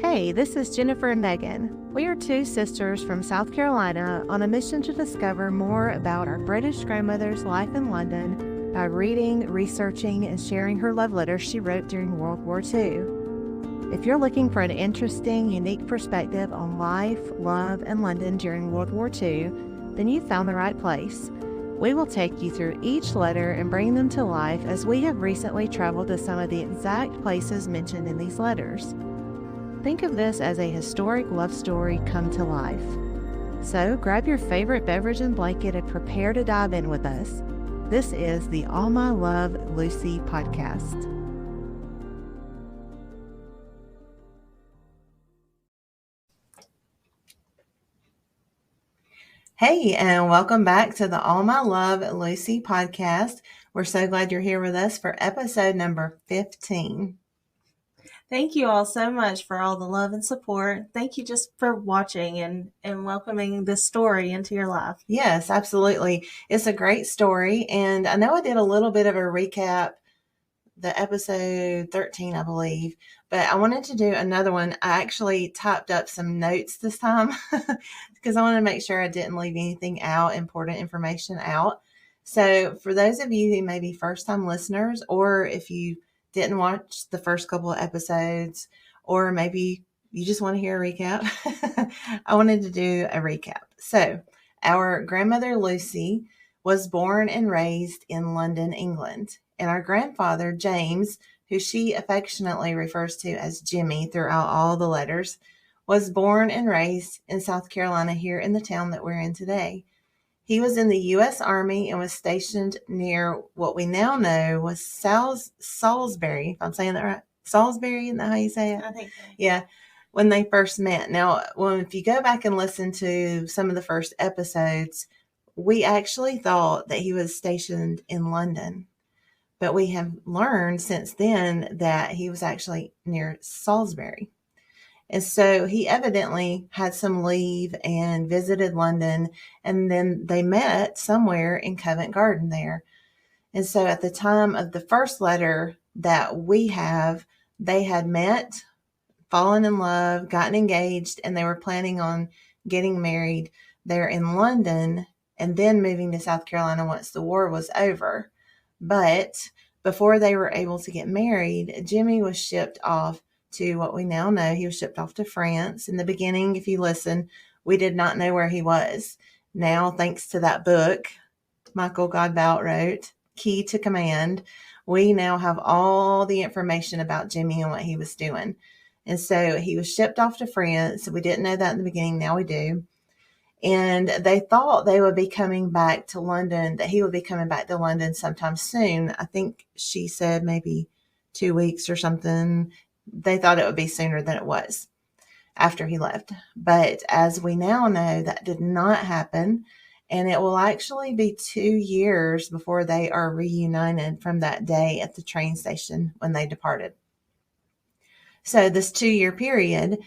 Hey, this is Jennifer and Megan. We are two sisters from South Carolina on a mission to discover more about our British grandmother's life in London by reading, researching, and sharing her love letters she wrote during World War II. If you're looking for an interesting, unique perspective on life, love, and London during World War II, then you've found the right place. We will take you through each letter and bring them to life as we have recently traveled to some of the exact places mentioned in these letters. Think of this as a historic love story come to life. So grab your favorite beverage and blanket and prepare to dive in with us. This is the All My Love, Lucy podcast. Hey, and welcome back to the All My Love, Lucy podcast. We're so glad you're here with us for episode number 15. Thank you all so much for all the love and support. Thank you just for watching and welcoming this story into your life. Yes, absolutely. It's a great story. And I know I did a little bit of a recap, the episode 13, I believe, but I wanted to do another one. I actually typed up some notes this time because I wanted to make sure I didn't leave anything out, important information out. So for those of you who may be first-time listeners, or if you didn't watch the first couple of episodes, or maybe you just want to hear a recap, I wanted to do a recap. So our grandmother Lucy was born and raised in London, England. And our grandfather, James, who she affectionately refers to as Jimmie throughout all the letters, was born and raised in South Carolina here in the town that we're in today. He was in the U.S. Army and was stationed near what we now know was Salisbury, if I'm saying that right. Salisbury, isn't that how you say it? I think so. Yeah, when they first met. Now, if you go back and listen to some of the first episodes, we actually thought that he was stationed in London. But we have learned since then that he was actually near Salisbury. And so he evidently had some leave and visited London, and then they met somewhere in Covent Garden there. And so at the time of the first letter that we have, they had met, fallen in love, gotten engaged, and they were planning on getting married there in London and then moving to South Carolina once the war was over. But before they were able to get married, Jimmie was shipped off to what we now know. He was shipped off to France. In the beginning, if you listen, we did not know where he was. Now, thanks to that book Michael Godbout wrote, Key to Command, we now have all the information about Jimmie and what he was doing. And so he was shipped off to France. We didn't know that in the beginning. Now we do. And they thought they would be coming back to London, that he would be coming back to London sometime soon. I think she said maybe 2 weeks or something. They thought it would be sooner than it was after he left. But as we now know, that did not happen. And it will actually be 2 years before they are reunited from that day at the train station when they departed. So this 2-year period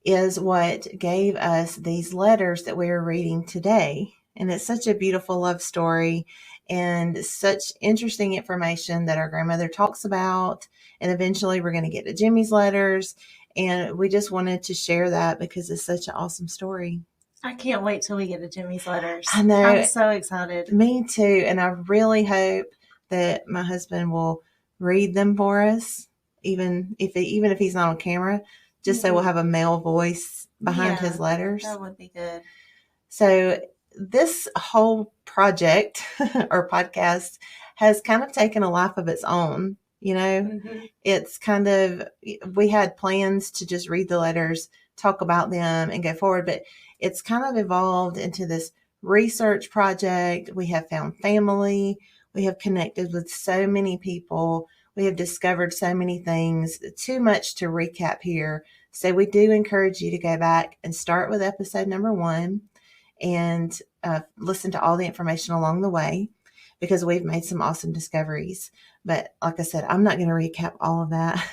is what gave us these letters that we are reading today. And it's such a beautiful love story and such interesting information that our grandmother talks about. And eventually we're going to get to Jimmie's letters. And we just wanted to share that because it's such an awesome story. I can't wait till we get to Jimmie's letters. I know. I'm so excited. Me too. And I really hope that my husband will read them for us, even if he's not on camera, just so we'll have a male voice behind his letters. That would be good. So this whole project or podcast has kind of taken a life of its own. You know, It's kind of, we had plans to just read the letters, talk about them and go forward, but it's kind of evolved into this research project. We have found family. We have connected with so many people. We have discovered so many things. Too much to recap here. So we do encourage you to go back and start with episode number 1 and listen to all the information along the way because we've made some awesome discoveries. But like I said, I'm not going to recap all of that.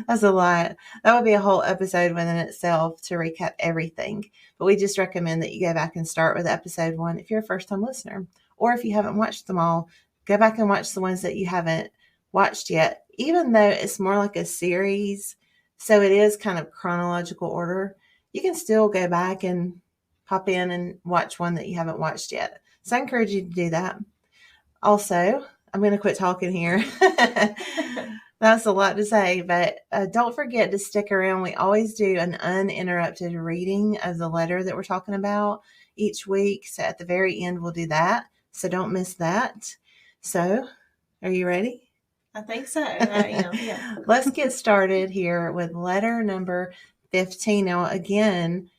That's a lot. That would be a whole episode within itself to recap everything. But we just recommend that you go back and start with episode 1 if you're a first-time listener. Or if you haven't watched them all, go back and watch the ones that you haven't watched yet. Even though it's more like a series, So it is kind of chronological order. You can still go back and pop in and watch one that you haven't watched yet. So I encourage you to do that. Also, I'm going to quit talking here. That's a lot to say, but don't forget to stick around. We always do an uninterrupted reading of the letter that we're talking about each week. So at the very end, we'll do that. So don't miss that. So, are you ready? I think so. I am. Yeah. Let's get started here with letter number 15. Now, again,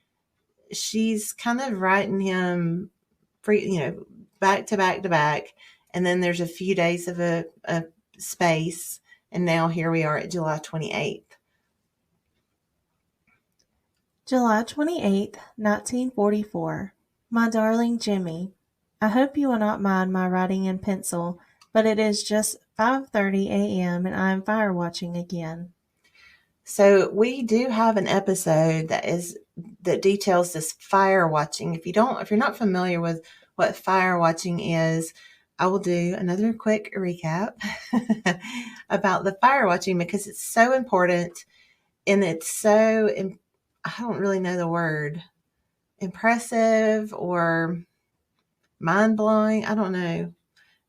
she's kind of writing him back to back to back. And then there's a few days of a space. And now here we are at July 28th. July 28th, 1944. My darling Jimmie, I hope you will not mind my writing in pencil, but it is just 5:30 a.m. and I am fire watching again. So we do have an episode that details this fire watching. If you're not familiar with what fire watching is, I will do another quick recap about the fire watching because it's so important and it's so, I don't really know the word, impressive or mind-blowing. I don't know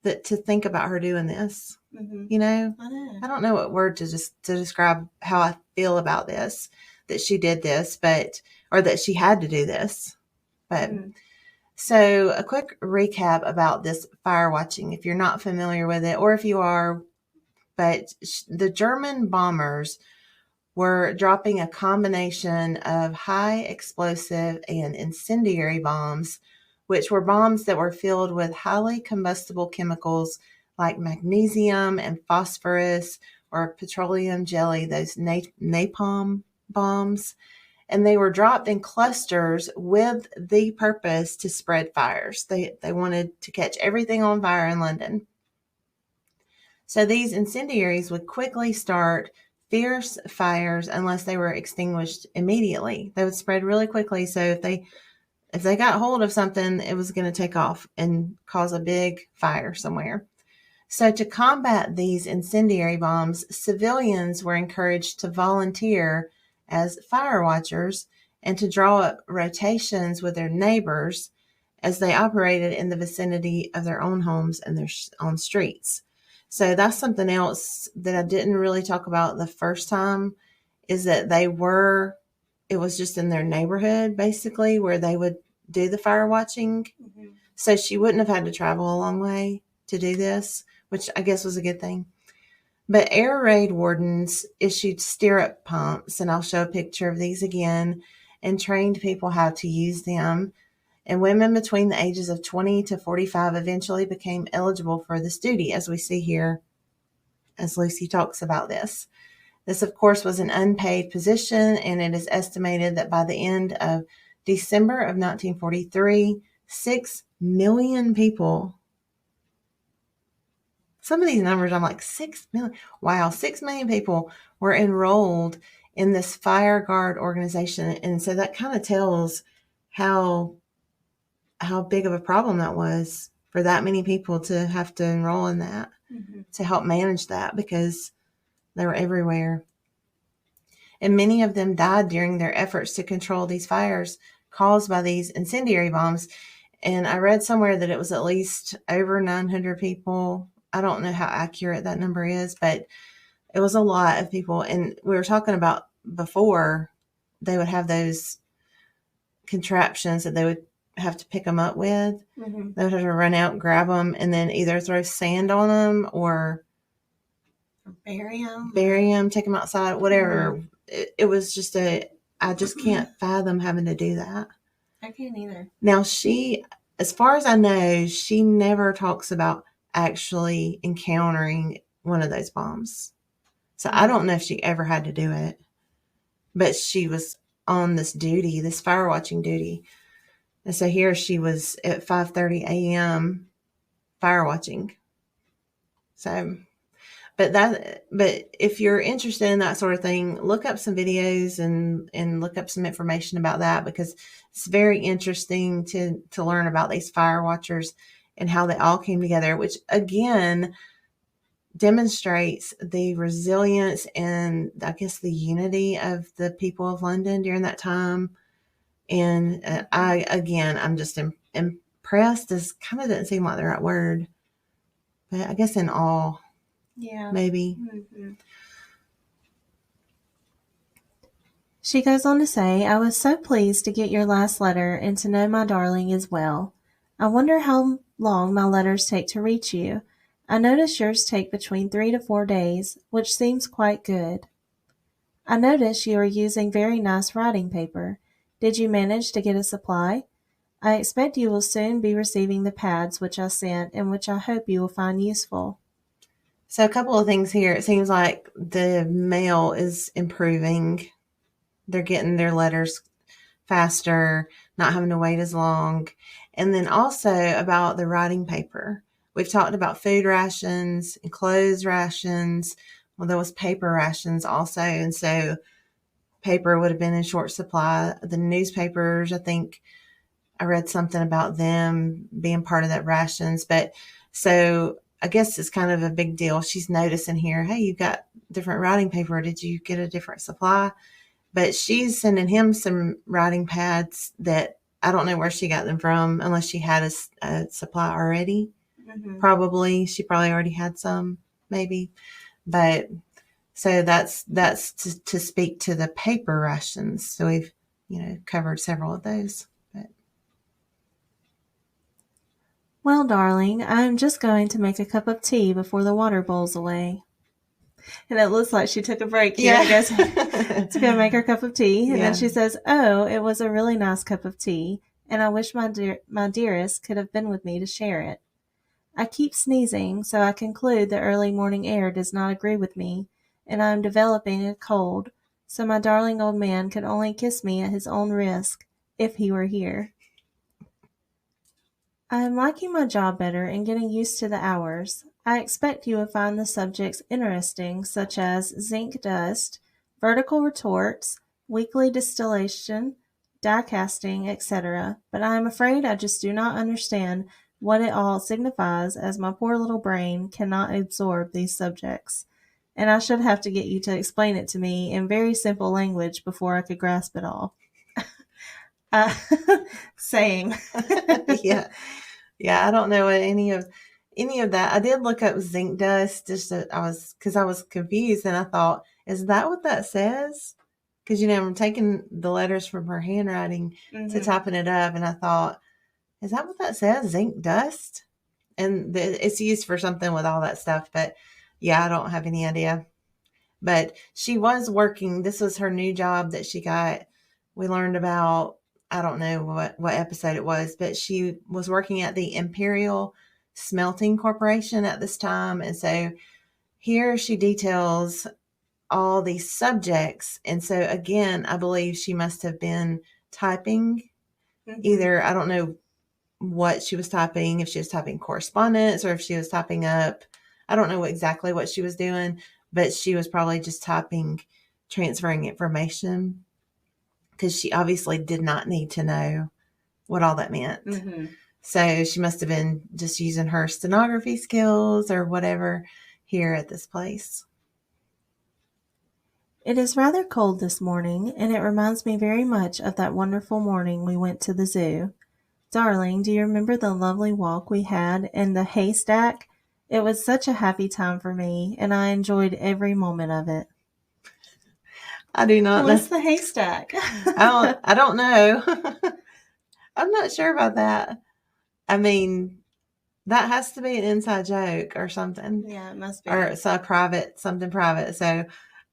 that to think about her doing this. Mm-hmm. I don't know what word to describe how I feel about this, that she did this, or that she had to do this. But So a quick recap about this fire watching, if you're not familiar with it, or if you are, but the German bombers were dropping a combination of high explosive and incendiary bombs, which were bombs that were filled with highly combustible chemicals like magnesium and phosphorus or petroleum jelly, those napalm bombs. And they were dropped in clusters with the purpose to spread fires. They wanted to catch everything on fire in London. So these incendiaries would quickly start fierce fires unless they were extinguished immediately. They would spread really quickly. So if they got hold of something, it was going to take off and cause a big fire somewhere. So to combat these incendiary bombs, civilians were encouraged to volunteer as fire watchers and to draw up rotations with their neighbors as they operated in the vicinity of their own homes and their own streets. So that's something else that I didn't really talk about the first time, is that it was just in their neighborhood basically where they would do the fire watching. Mm-hmm. So she wouldn't have had to travel a long way to do this, which I guess was a good thing. But air raid wardens issued stirrup pumps, and I'll show a picture of these again, and trained people how to use them. And women between the ages of 20 to 45 eventually became eligible for this duty, as we see here, as Lucy talks about this. This, of course, was an unpaid position, and it is estimated that by the end of December of 1943, 6 million people. Some of these numbers, I'm like, 6 million. Wow, 6 million people were enrolled in this fire guard organization. And so that kind of tells how big of a problem that was for that many people to have to enroll in that, to help manage that, because they were everywhere. And many of them died during their efforts to control these fires caused by these incendiary bombs. And I read somewhere that it was at least over 900 people. I don't know how accurate that number is, but it was a lot of people. And we were talking about before, they would have those contraptions that they would have to pick them up with. Mm-hmm. They would have to run out, grab them, and then either throw sand on them or bury them, take them outside, whatever. Mm-hmm. It was just I just can't fathom having to do that. I can't either. Now she, as far as I know, she never talks about actually encountering one of those bombs. So I don't know if she ever had to do it, but she was on this duty, this fire watching duty. And so here she was at 5:30 a.m. fire watching. So, but if you're interested in that sort of thing, look up some videos and look up some information about that, because it's very interesting to learn about these fire watchers and how they all came together, which again, demonstrates the resilience and, I guess, the unity of the people of London during that time. And I'm just impressed. This kind of doesn't seem like the right word, but I guess in awe, maybe. Mm-hmm. She goes on to say, I was so pleased to get your last letter and to know my darling is well. I wonder how long my letters take to reach you. I notice yours take between 3 to 4 days, which seems quite good. I notice you are using very nice writing paper. Did you manage to get a supply? I expect you will soon be receiving the pads which I sent and which I hope you will find useful. So a couple of things here. It seems like the mail is improving. They're getting their letters faster, not having to wait as long. And then also about the writing paper. We've talked about food rations and clothes rations. Well, there was paper rations also. And so paper would have been in short supply. The newspapers, I think I read something about them being part of that rations. But so I guess it's kind of a big deal. She's noticing here, hey, you've got different writing paper. Did you get a different supply? But she's sending him some writing pads that I don't know where she got them from, unless she had a supply already. Mm-hmm. She probably already had some, maybe. But so that's to speak to the paper rations. So we've covered several of those. Well, darling, I am just going to make a cup of tea before the water boils away. And it looks like she took a break here, I guess, to go make her cup of tea. And then she says, oh, it was a really nice cup of tea, and I wish my dearest could have been with me to share it. I keep sneezing, so I conclude the early morning air does not agree with me, and I am developing a cold, so my darling old man could only kiss me at his own risk, if he were here. I am liking my job better and getting used to the hours. I expect you will find the subjects interesting, such as zinc dust, vertical retorts, weekly distillation, die casting, etc., but I am afraid I just do not understand what it all signifies, as my poor little brain cannot absorb these subjects, and I should have to get you to explain it to me in very simple language before I could grasp it all. Same. Yeah. I don't know any of that. I did look up zinc dust because I was confused, and I thought, is that what that says? Because I'm taking the letters from her handwriting to typing it up, and I thought, is that what that says? Zinc dust? And it's used for something with all that stuff, but yeah, I don't have any idea. But she was working. This was her new job that she got. We learned about, I don't know what episode it was, but she was working at the Imperial Smelting Corporation at this time. And so here she details all these subjects. And so again, I believe she must have been typing either, I don't know what she was typing, if she was typing correspondence or if she was typing up, I don't know exactly what she was doing, but she was probably just typing, transferring information, because she obviously did not need to know what all that meant. Mm-hmm. So she must have been just using her stenography skills or whatever here at this place. It is rather cold this morning, and it reminds me very much of that wonderful morning we went to the zoo. Darling, do you remember the lovely walk we had in the haystack? It was such a happy time for me, and I enjoyed every moment of it. I do not know. What's the haystack? I don't know. I'm not sure about that. I mean, that has to be an inside joke or something. Yeah, it must be. Or something private. So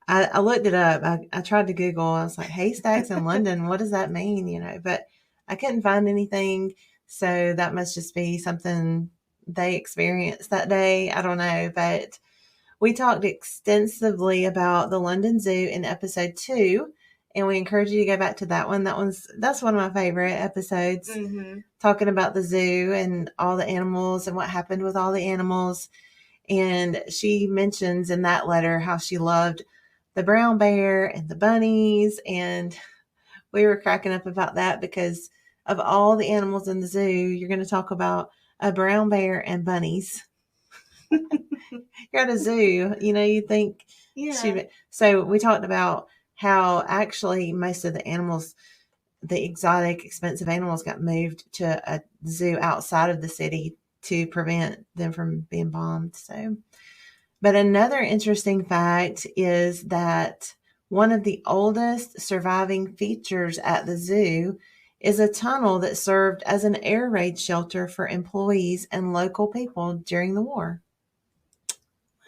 I looked it up. I tried to Google. I was like, haystacks in London, what does that mean? But I couldn't find anything. So that must just be something they experienced that day. I don't know. But we talked extensively about the London Zoo in episode 2. And we encourage you to go back to that one. That's one of my favorite episodes, talking about the zoo and all the animals and what happened with all the animals. And she mentions in that letter how she loved the brown bear and the bunnies. And we were cracking up about that because of all the animals in the zoo, you're going to talk about a brown bear and bunnies. You're at a zoo. You think Yeah. So we talked about how actually most of the animals, the exotic, expensive animals, got moved to a zoo outside of the city to prevent them from being bombed. So, but another interesting fact is that one of the oldest surviving features at the zoo is a tunnel that served as an air raid shelter for employees and local people during the war.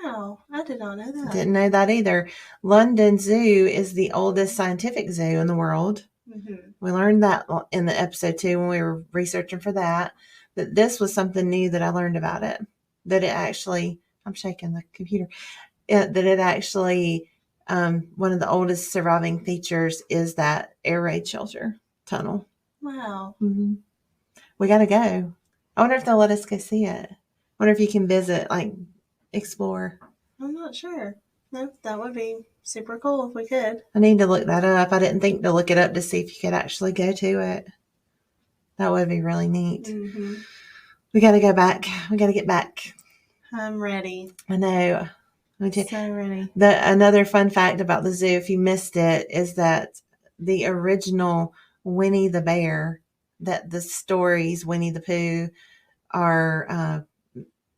Wow, I did not know that. Didn't know that either. London Zoo is the oldest scientific zoo in the world. Mm-hmm. We learned that in the episode 2 when we were researching for that. That this was something new that I learned about it. That it actually, I'm shaking the computer. That it actually, one of the oldest surviving features is that air raid shelter tunnel. Wow. Mm-hmm. We got to go. I wonder if they'll let us go see it. I wonder if you can visit, like, explore. I'm not sure. No, that would be super cool if we could. I need to look that up. I didn't think to look it up to see if you could actually go to it. That would be really neat. Mm-hmm. We got to go back. We got to get back. I'm ready. I know. So ready. Another fun fact about the zoo, if you missed it, is that the original Winnie the Bear, that the stories Winnie the Pooh are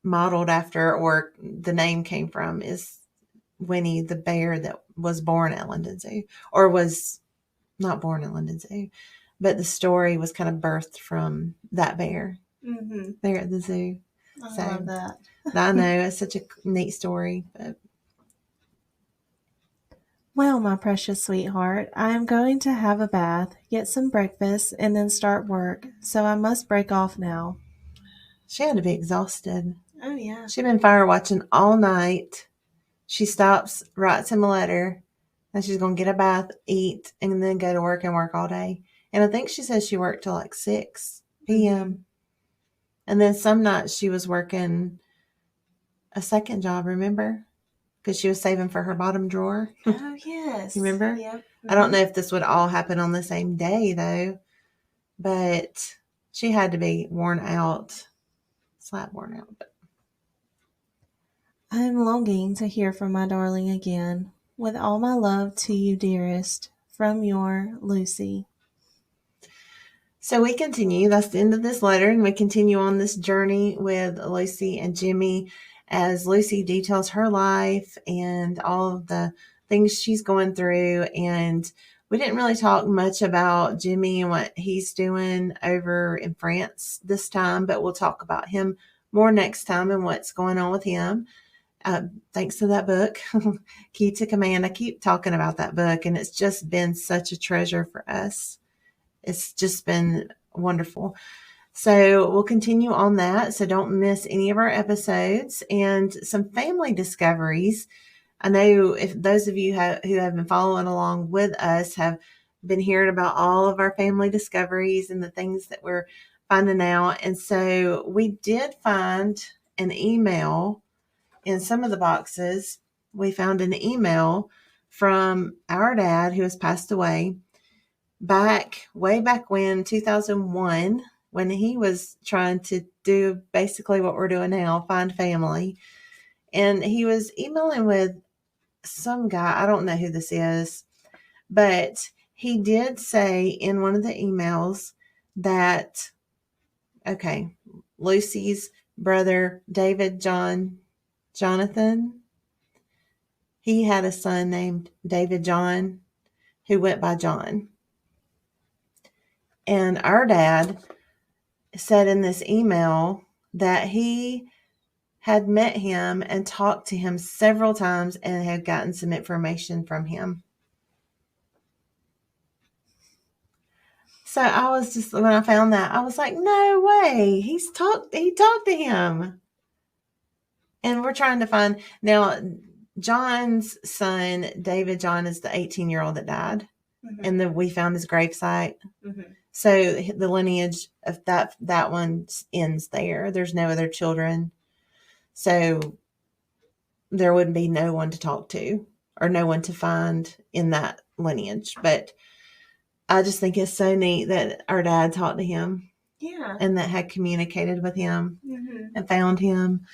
modeled after, or the name came from, is Winnie the Bear that was born at London Zoo, or was not born at London Zoo, but the story was kind of birthed from that bear there at the zoo. I love that. I know, it's such a neat story. But well, my precious sweetheart, I am going to have a bath, get some breakfast, and then start work, so I must break off now. she had to be exhausted. Oh, yeah. She'd been fire watching all night. She stops, writes him a letter, and she's going to get a bath, eat, and then go to work and work all day. And I think she says she worked till like 6 p.m. And then some nights she was working a second job, remember? Because she was saving for her bottom drawer. Oh, yes. You remember? Yep. I don't know if this would all happen on the same day, though. But she had to be worn out. Slap worn out. But I am longing to hear from my darling again. With all my love to you, dearest, from your Lucy. so we continue. That's the end of this letter, and we continue on this journey with Lucy and Jimmie as Lucy details her life and all of the things she's going through. And we didn't really talk much about Jimmie and what he's doing over in France this time, but we'll talk about him more next time and what's going on with him. Thanks to that book, Key to Command. I keep talking about that book, and it's just been such a treasure for us. It's just been wonderful. So we'll continue on that. So don't miss any of our episodes and some family discoveries. I know if those of you who have been following along with us have been hearing about all of our family discoveries and the things that we're finding out. And so we did find an email in some of the boxes. We found an email from our dad who has passed away way back when, 2001, when he was trying to do basically what we're doing now, find family. And he was emailing with some guy. I don't know who this is, but he did say in one of the emails that, okay, Lucy's brother, Jonathan, he had a son named David John who went by John. And our dad said in this email that he had met him and talked to him several times and had gotten some information from him. So I was just, when I found that, I was like, no way. He talked to him. And we're trying to find, now John's son, David John, is the 18-year-old that died. And we found his gravesite. So the lineage of that one ends there. There's no other children. So there wouldn't be no one to talk to or no one to find in that lineage. But I just think it's so neat that our dad talked to him. Yeah. And that had communicated with him and found him.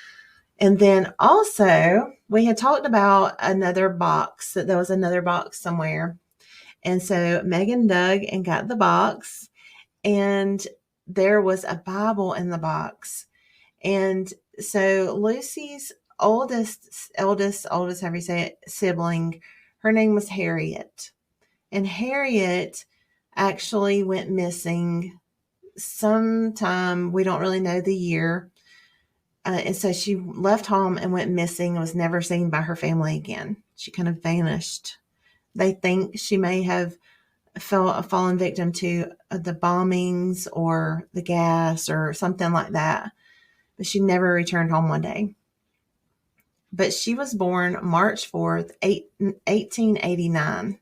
And then also, we had talked about another box, that there was another box somewhere. And so Megan dug and got the box, and there was a Bible in the box. And so Lucy's eldest, however you say it, sibling, her name was Harriet. And Harriet actually went missing sometime, we don't really know the year. And so she left home and went missing and was never seen by her family again. She kind of vanished. They think she may have fallen victim to the bombings or the gas or something like that. But she never returned home one day. But she was born March 4th, 1889.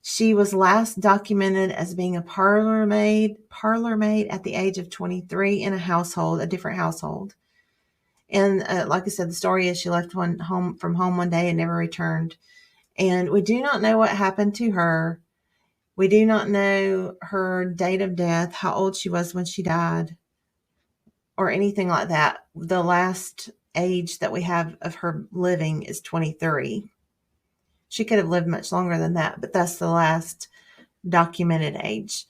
She was last documented as being a parlor maid at the age of 23 in a different household. And like I said, the story is she left from home one day and never returned. And we do not know what happened to her. We do not know her date of death, how old she was when she died, or anything like that. The last age that we have of her living is 23. She could have lived much longer than that, but that's the last documented age.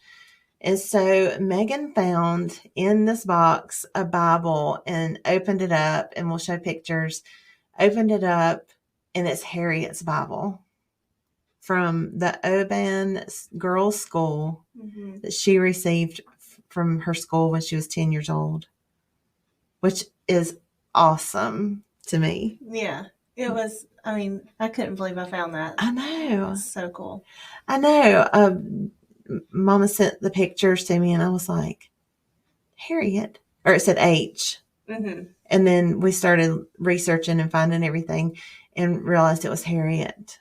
And so Megan found in this box a Bible and opened it up, and we'll show pictures, opened it up, and it's Harriet's Bible from the Oban Girls' School that she received from her school when she was 10 years old, which is awesome to me. Yeah, it was. I mean, I couldn't believe I found that. I know. It's so cool. I know. Mama sent the pictures to me, and I was like, Harriet, or it said H. And then we started researching and finding everything, and realized it was Harriet.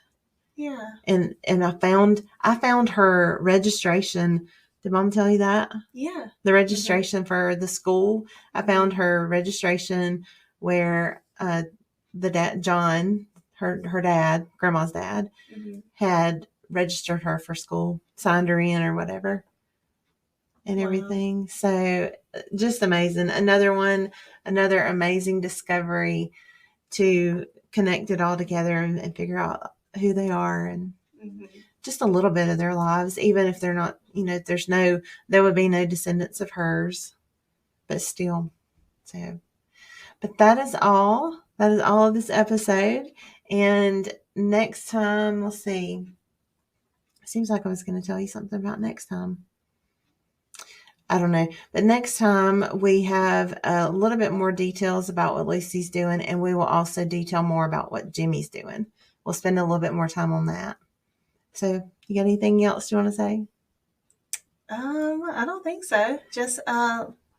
Yeah. And I found her registration. Did Mom tell you that? Yeah. The registration for the school. I found her registration where the dad, John, her dad, Grandma's dad, had registered her for school, signed her in or whatever, and everything. So just amazing. Another amazing discovery to connect it all together and figure out who they are and just a little bit of their lives, even if they're not, there would be no descendants of hers, but still. So, but that is all of this episode. And next time, let's see. Seems like I was going to tell you something about next time. I don't know. But next time we have a little bit more details about what Lucy's doing, and we will also detail more about what Jimmie's doing. We'll spend a little bit more time on that. So, you got anything else you want to say? I don't think so. Just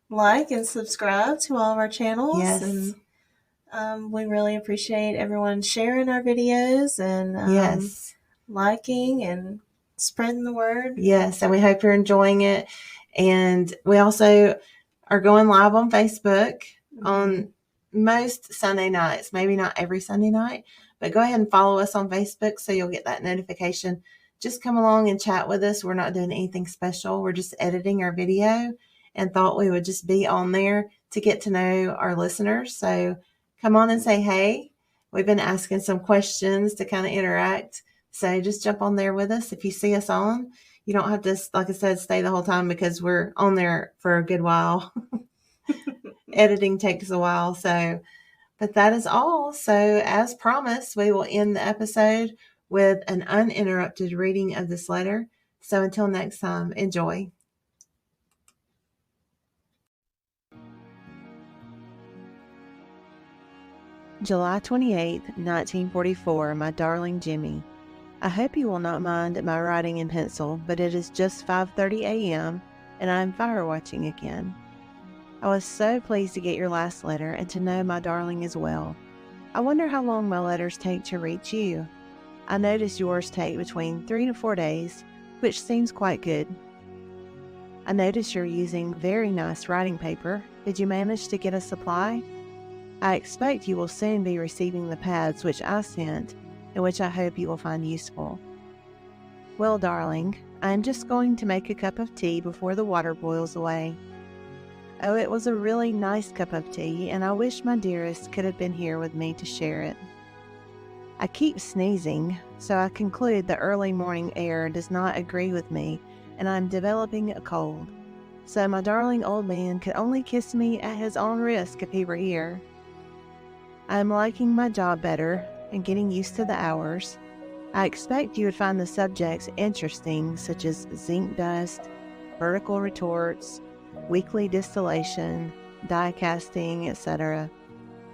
like and subscribe to all of our channels. Yes. And we really appreciate everyone sharing our videos and liking and spreading the word. Yes, and we hope you're enjoying it. And we also are going live on Facebook on most Sunday nights, maybe not every Sunday night, but go ahead and follow us on Facebook so you'll get that notification. Just come along and chat with us. We're not doing anything special. We're just editing our video and thought we would just be on there to get to know our listeners. So come on and say hey. We've been asking some questions to kind of interact. So just jump on there with us. If you see us on, you don't have to, like I said, stay the whole time because we're on there for a good while. Editing takes a while. So, but that is all. So as promised, we will end the episode with an uninterrupted reading of this letter. So until next time, enjoy. July 28th, 1944, my darling Jimmie. I hope you will not mind my writing in pencil, but it is just 5:30 a.m. and I am fire watching again. I was so pleased to get your last letter and to know my darling is well. I wonder how long my letters take to reach you. I notice yours take between 3 to 4 days, which seems quite good. I notice you're using very nice writing paper. Did you manage to get a supply? I expect you will soon be receiving the pads which I sent, and which I hope you will find useful. Well, darling, I am just going to make a cup of tea before the water boils away. Oh, it was a really nice cup of tea, and I wish my dearest could have been here with me to share it. I keep sneezing, so I conclude the early morning air does not agree with me, and I'm developing a cold. So my darling old man could only kiss me at his own risk if he were here. I am liking my job better and getting used to the hours. I expect you would find the subjects interesting, such as zinc dust, vertical retorts, weekly distillation, die casting, etc.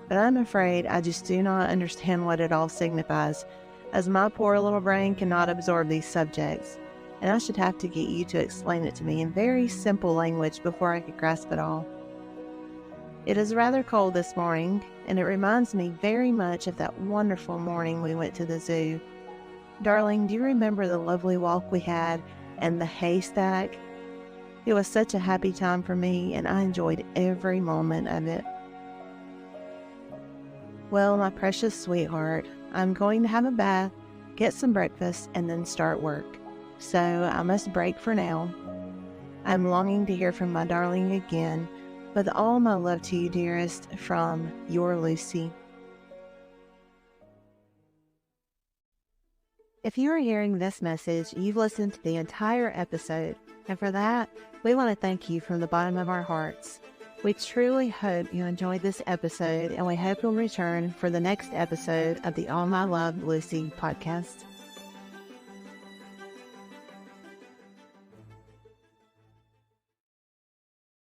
But I'm afraid I just do not understand what it all signifies, as my poor little brain cannot absorb these subjects, and I should have to get you to explain it to me in very simple language before I could grasp it all. It is rather cold this morning, and it reminds me very much of that wonderful morning we went to the zoo. Darling, do you remember the lovely walk we had and the haystack? It was such a happy time for me, and I enjoyed every moment of it. Well, my precious sweetheart, I'm going to have a bath, get some breakfast, and then start work. So I must break for now. I'm longing to hear from my darling again. With all my love to you, dearest, from your Lucy. If you are hearing this message, you've listened to the entire episode, and for that, we want to thank you from the bottom of our hearts. We truly hope you enjoyed this episode, and we hope you'll return for the next episode of the All My Love Lucy podcast.